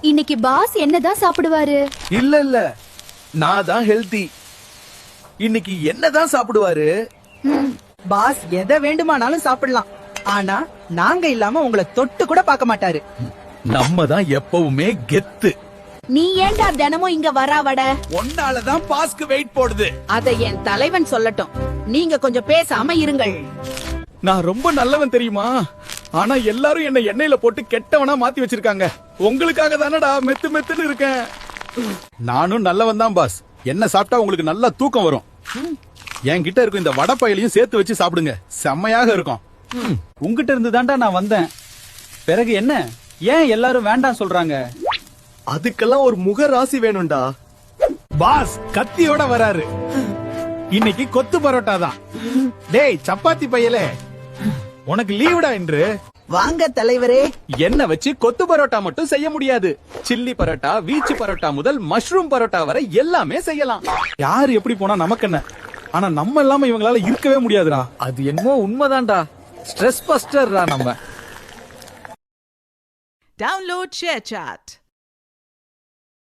இன்னைக்கு பாஸ் என்னதான் சாப்பிடுவாரு? இல்ல நான் தான் ஹெல்தி. இன்னைக்கு என்னதான் சாப்பிடுவாரு? பாஸ் எதை வேண்டுமானாலும் சாப்பிடலாம், ஆனா நாங்க இல்லாம உங்களை தொட்டு கூட பார்க்க மாட்டாரு. நம்ம தான் எப்பவுமே கெத்து. நீ ஏண்டா தினமும் இங்க வராவட? ஒன்னாலதான் பாஸ்க்கு வெயிட் போடுது. அதை என் தலைவன் சொல்லட்டும். நீங்க கொஞ்சம் பேசாம இருங்கள். நான் ரொம்ப நல்லவன் தெரியுமா? ஆனா எல்லாரும் என்ன எண்ணெயில போட்டு கெட்டவனா மாத்தி வச்சிருக்காங்க. உங்களுக்காக தானடா மெத்து மெத்துன்னு இருக்கேன். நானும் நல்லவன் தான் பாஸ். என்ன சாப்பிட்டா உங்களுக்கு நல்லா தூக்கம் வரும். என்கிட்ட இருக்கும் இந்த வடை பையிலையும் சேர்த்து வச்சு சாப்பிடுங்க, செம்மையாக இருக்கும். உங்ககிட்ட இருந்து தான்டா நான் வந்தேன். பிறகு என்ன, ஏன் எல்லாரும் வேண்டாம் சொல்றாங்க? அதுக்கெல்லாம் ஒரு முக ராசி வேணும்டா. பாஸ் கத்தியோட வராரு. இன்னைக்கு கொத்து பரோட்டா தான். டேய் சப்பாத்தி பையலே, உனக்கு லீவுடா என்று. வாங்க தலைவரே. என்ன வச்சு கொத்து பரோட்டா மட்டும் செய்ய முடியாது. சில்லி பரோட்டா, வீச்சு பரோட்டா முதல் மஷ்ரூம் பரோட்டா வரை எல்லாமே செய்யலாம். யாரு எப்படி போனா நமக்கு என்ன, ஆனா நம்ம இல்லாம இவங்களால இருக்கவே முடியாதுடா. அது என்னமோ உண்மைதான்டா. ஸ்ட்ரெஸ் பஸ்டர்டா நம்ம. Download ShareChat.